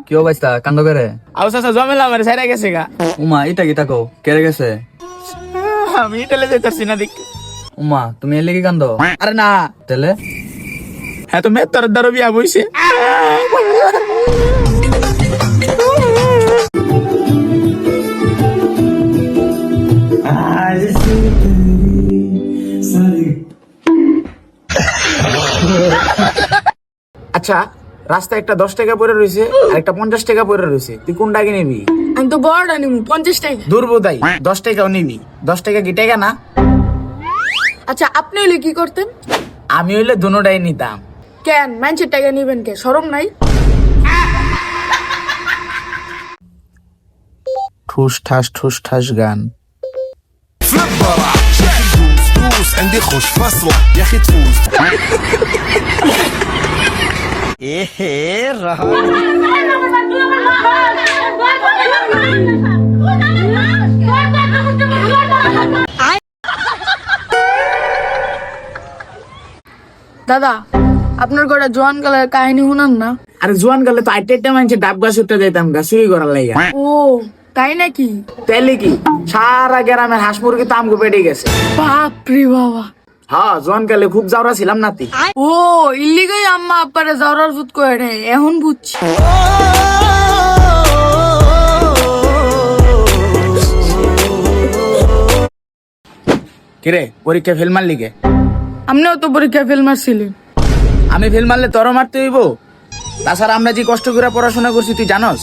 কি অবস্থা কান্দ করে? আও চাচা জমেলা আমার সাইরা গেছে গা। উমা ইটা কি তাকো কেড়ে গেছে? আমি ইটালে যাইতাছি না দেখ। উমা তুমি এলে কি কান্দ? আরে না, তেলে হ্যাঁ তো মেয়ের তোর দ্বারা বিয়া বইছে। আচ্ছা, রাস্তায় একটা 10 টাকা পড়ে রয়েছে আর একটা 50 টাকা পড়ে রয়েছে, তুই কোনটাকে নিবি? আমি তো বড়টা নিবো 50 টাকা। দুর্বোধাই 10 টাকাও নিবি। 10 টাকা কি টাকা না? আচ্ছা আপনি হইলে কি করতেন? আমি হইলে দুটোটাই নিতাম। কেন মানুষের টাকা নিবেন কে, শরম নাই? ঠুস ঠাস গান। دوس عندي خوش فصلة يا اخي تفوز ايه راه দাদা আপনার গোটা জোয়ান কালের কাহিনী শুনান না? আরে জোয়ান গেলে তো আইটা মানুষের ডাব গাছ উঠতে যাইতাম গা চুরি করার লাইগা। ও তাই নাকি? তাইলে কি সারা গ্রামের হাঁস মুরগি তো আমগো পেটে গেছে। বাপরে বাবা। হ্যাঁ, জোয়ান কালে খুব জাউরা ছিলাম নাতি। ও ইল্লিগাই আম্মা আব্বারে জাউরার ভূত করে রে, এখন বুঝছি। কিরে পরীক্ষা ফেল মারলি কে? আপনিও তো পরীক্ষায় ফেল মারছিলেন। আমি ফেল মারলে তোরও মারতে হইব? তাছাড়া আমরা যে কষ্ট করে পড়াশোনা করছি তুই জানস?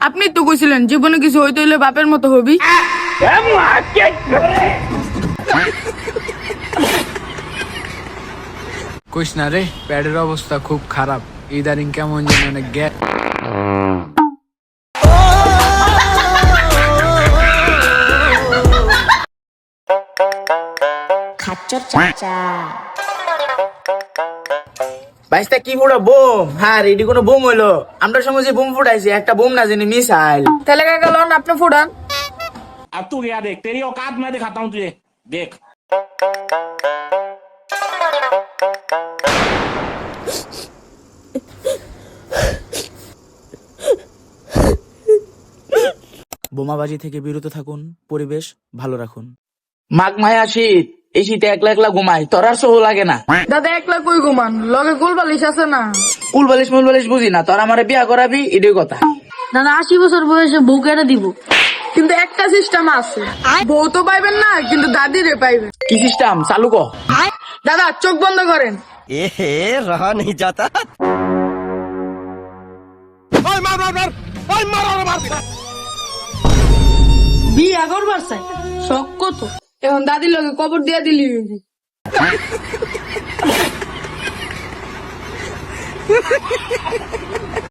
আপনি তো কইছিলেন জীবনে কিছু হইতে হইলে বাপের মতো হবি। কইস না রে, প্যাডের অবস্থা খুব খারাপ ইদারিং, কেমন যেন অনেক গ্যাস। বাইশটা কি ফুটা বোম? হ্যাঁ রেডি কোনো বোম হইলো? আমরা সময় যে বোম ফুটাইছি একটা বোম না জানি মিসাইল। তাহলে কাকা লন আপনি ফুটান। अब तू गया देख, तेरी औकात मैं दिखाता हूँ तुझे, देख। বোমাবাজি থেকে বিরত থাকুন, পরিবেশ ভালো রাখুন। মাঘ মায়া শীত, এই শীতে একলা একলা ঘুমাই, তোর আর সহ লাগে না? দাদা একলা কই ঘুমান, লগে গোল বালিশ আছে না? কুল বালিশ মুল বালিশ বুঝি না, তোর আমারে বিয়া করাবি এটাই কথা। দাদা 80 বছর বয়সে বউ কেটে দিব, কিন্তু একটা সিস্টেম আছে, বউ তো পাইবেন না কিন্তু দাদি রে পাইবেন। কি সিস্টেম চালু কর? দাদা চোখ বন্ধ করেন। ايه रहा नहीं जाता বিয়া করবার চাই, শখ কত, এখন দাদির লগে কবর দিয়া দিলি।